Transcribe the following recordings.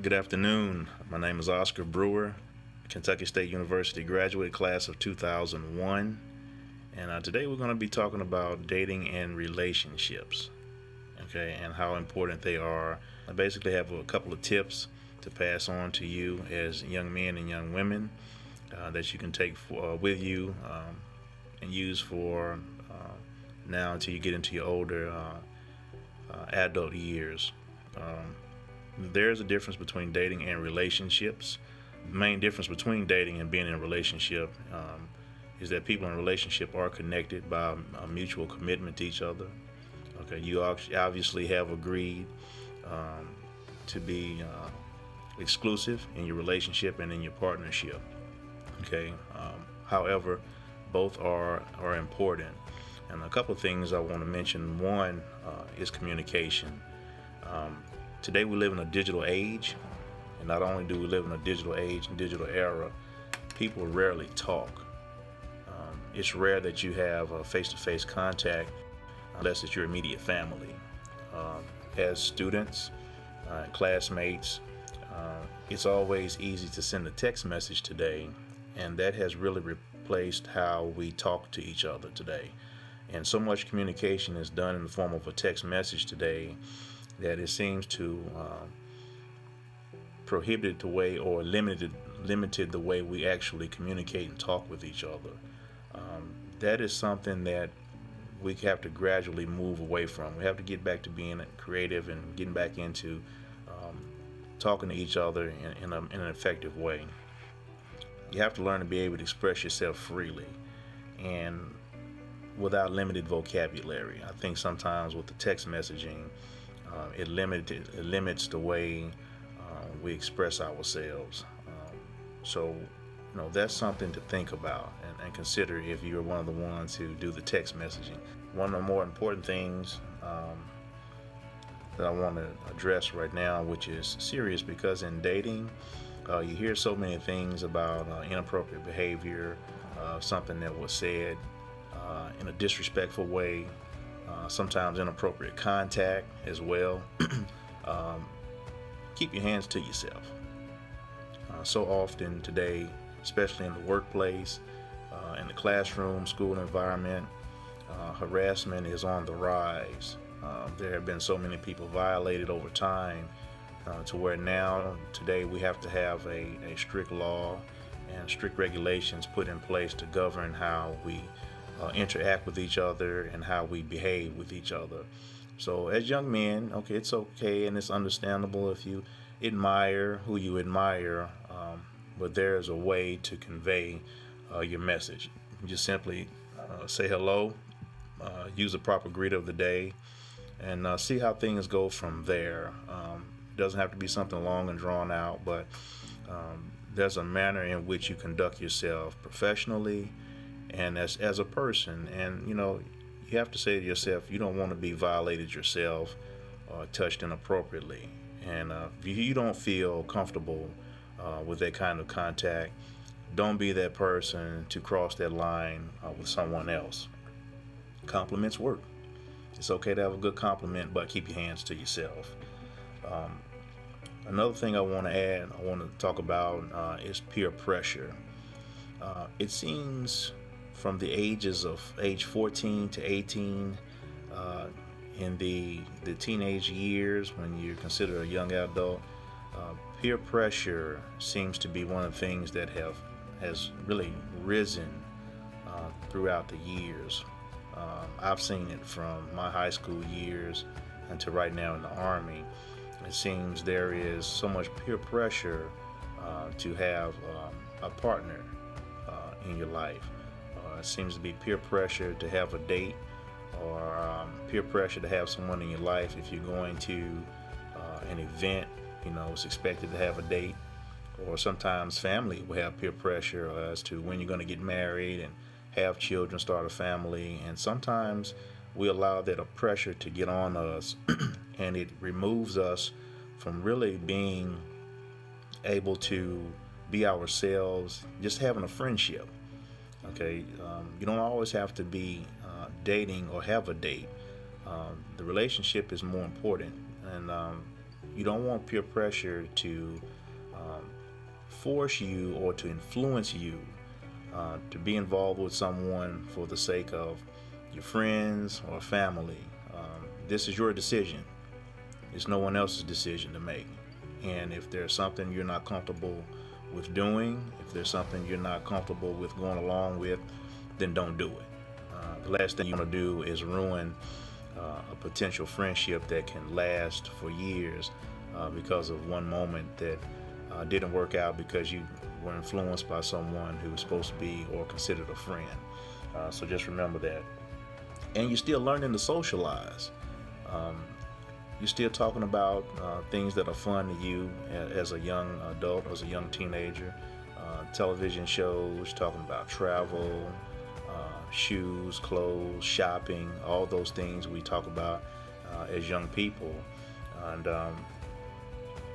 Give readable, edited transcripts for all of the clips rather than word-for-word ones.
Good afternoon. My name is Oscar Brewer, Kentucky State University graduate class of 2001. And today we're going to be talking about dating and relationships, okay, and how important they are. I basically have a couple of tips to pass on to you as young men and young women that you can take with you and use for now until you get into your older adult years. There's a difference between dating and relationships. The main difference between dating and being in a relationship is that people in a relationship are connected by a mutual commitment to each other. Okay, you obviously have agreed to be exclusive in your relationship and in your partnership. Okay, however, both are important. And a couple of things I want to mention. One is communication. Today we live in a digital age, and not only do we live in a digital age and digital era, people rarely talk. It's rare that you have a face-to-face contact unless it's your immediate family. As students, classmates, it's always easy to send a text message today, and that has really replaced how we talk to each other today. And so much communication is done in the form of a text message today that it seems to prohibit the way or limited the way we actually communicate and talk with each other. That is something that we have to gradually move away from. We have to get back to being creative and getting back into talking to each other in an effective way. You have to learn to be able to express yourself freely and without limited vocabulary. I think sometimes with the text messaging, it limits the way we express ourselves. So, that's something to think about and consider if you're one of the ones who do the text messaging. One of the more important things that I want to address right now, which is serious, because in dating, you hear so many things about inappropriate behavior, something that was said in a disrespectful way, sometimes inappropriate contact as well. Keep your hands to yourself. So often today, especially in the workplace, in the classroom, school environment, harassment is on the rise. There have been so many people violated over time to where now, today, we have to have a strict law and strict regulations put in place to govern how we interact with each other and how we behave with each other. So as young men, okay, it's okay and it's understandable if you admire who you admire, but there's a way to convey your message. You just simply say hello, use the proper greet of the day, and see how things go from there. It doesn't have to be something long and drawn out, but there's a manner in which you conduct yourself professionally and as a person. And you have to say to yourself, you don't want to be violated yourself or touched inappropriately. And if you don't feel comfortable with that kind of contact, don't be that person to cross that line with someone else. Compliments work. It's okay to have a good compliment, but keep your hands to yourself. Another thing I want to talk about is peer pressure. It seems from the ages of age 14 to 18, in the teenage years when you're considered a young adult, peer pressure seems to be one of the things that has really risen throughout the years. I've seen it from my high school years until right now in the Army. It seems there is so much peer pressure to have a partner in your life. It seems to be peer pressure to have a date, or peer pressure to have someone in your life. If you're going to an event, it's expected to have a date. Or sometimes family will have peer pressure as to when you're going to get married and have children, start a family. And sometimes we allow that pressure to get on us and it removes us from really being able to be ourselves, just having a friendship. Okay, you don't always have to be dating or have a date. The relationship is more important, and You don't want peer pressure to force you or to influence you to be involved with someone for the sake of your friends or family. This is your decision. It's no one else's decision to make. And if there's something you're not comfortable with doing, if there's something you're not comfortable with going along with, then don't do it. The last thing you want to do is ruin a potential friendship that can last for years because of one moment that didn't work out because you were influenced by someone who was supposed to be or considered a friend. So just remember that. And you're still learning to socialize. You're still talking about things that are fun to you as a young adult, as a young teenager. Television shows, talking about travel, shoes, clothes, shopping, all those things we talk about as young people. And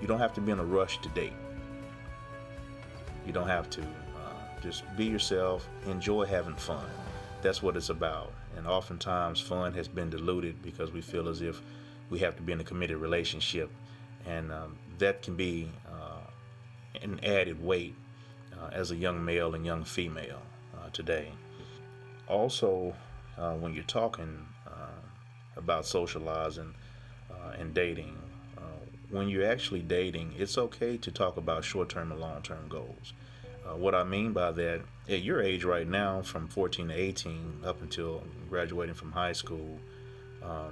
you don't have to be in a rush to date. You don't have to. Just be yourself, enjoy having fun. That's what it's about. And oftentimes fun has been diluted because we feel as if we have to be in a committed relationship. And that can be an added weight as a young male and young female today. Also, when you're talking about socializing and dating, when you're actually dating, it's okay to talk about short-term and long-term goals. What I mean by that, at your age right now, from 14 to 18 up until graduating from high school,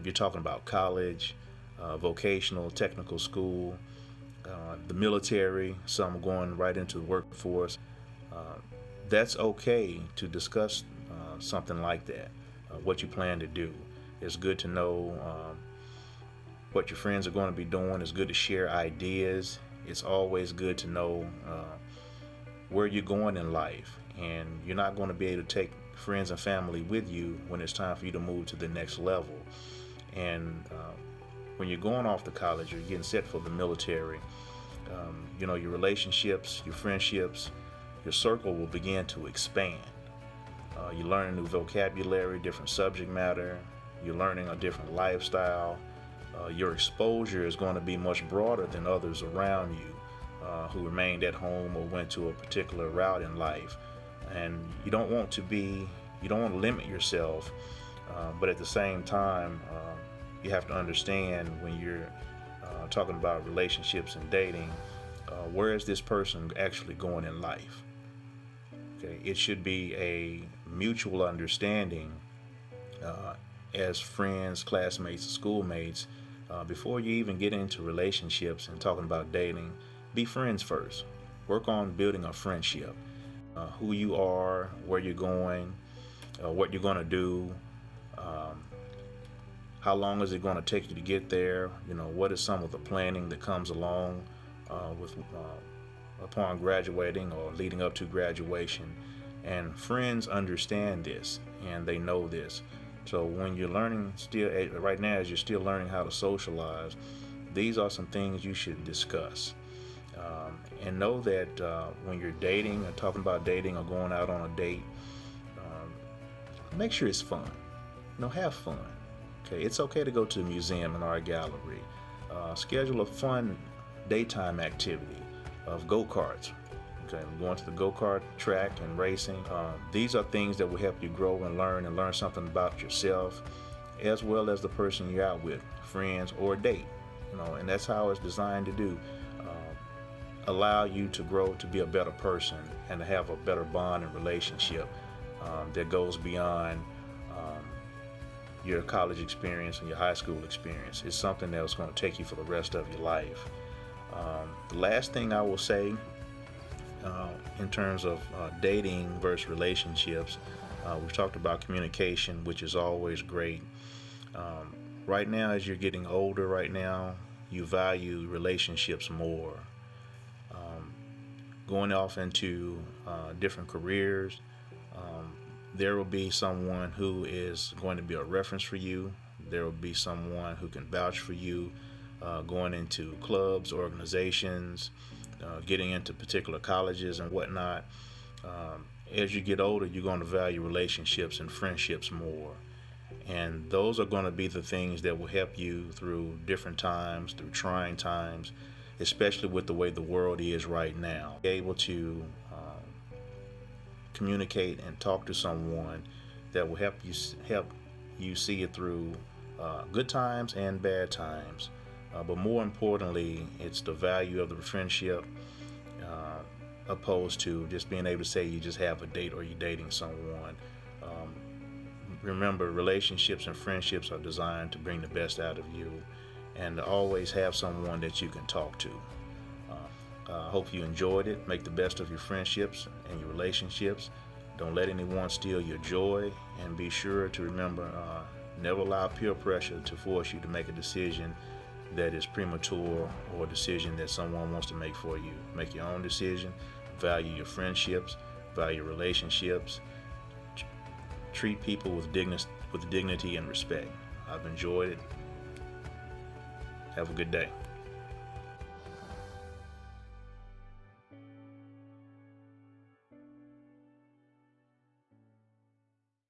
you're talking about college, vocational, technical school, the military, some going right into the workforce. That's okay to discuss something like that, what you plan to do. It's good to know what your friends are going to be doing. It's good to share ideas. It's always good to know where you're going in life, and you're not going to be able to take friends and family with you when it's time for you to move to the next level. And when you're going off to college, you're getting set for the military, your relationships, your friendships, your circle will begin to expand. You're learning new vocabulary, different subject matter. You're learning a different lifestyle. Your exposure is going to be much broader than others around you who remained at home or went to a particular route in life. And you don't want to limit yourself, but at the same time, you have to understand when you're talking about relationships and dating, where is this person actually going in life? Okay, it should be a mutual understanding as friends, classmates, schoolmates. Before you even get into relationships and talking about dating, be friends first. Work on building a friendship. Who you are, where you're going, what you're going to do, how long is it going to take you to get there, what is some of the planning that comes along with upon graduating or leading up to graduation. And friends understand this and they know this. So when you're learning right now, as you're still learning how to socialize, these are some things you should discuss. And know that when you're dating or talking about dating or going out on a date, make sure it's fun. Have fun. Okay, it's okay to go to a museum and art gallery. Schedule a fun daytime activity of go-karts. Okay, going to the go-kart track and racing. These are things that will help you grow and learn something about yourself, as well as the person you're out with, friends or date. And that's how it's designed to do. Allow you to grow to be a better person and to have a better bond and relationship that goes beyond your college experience and your high school experience. It's something that's going to take you for the rest of your life. The last thing I will say in terms of dating versus relationships, we've talked about communication, which is always great. Right now, as you're getting older right now, you value relationships more. Going off into different careers, there will be someone who is going to be a reference for you. There will be someone who can vouch for you going into clubs, organizations, getting into particular colleges and whatnot. As you get older, you're going to value relationships and friendships more. And those are going to be the things that will help you through different times, through trying times, especially with the way the world is right now. Be able to communicate and talk to someone that will help you see it through good times and bad times. But more importantly, it's the value of the friendship, opposed to just being able to say you just have a date or you're dating someone. Remember, relationships and friendships are designed to bring the best out of you, and to always have someone that you can talk to. Hope you enjoyed it. Make the best of your friendships and your relationships. Don't let anyone steal your joy, and be sure to remember, never allow peer pressure to force you to make a decision that is premature or a decision that someone wants to make for you. Make your own decision. Value your friendships. Value your relationships. Treat people with dignity and respect. I've enjoyed it. Have a good day.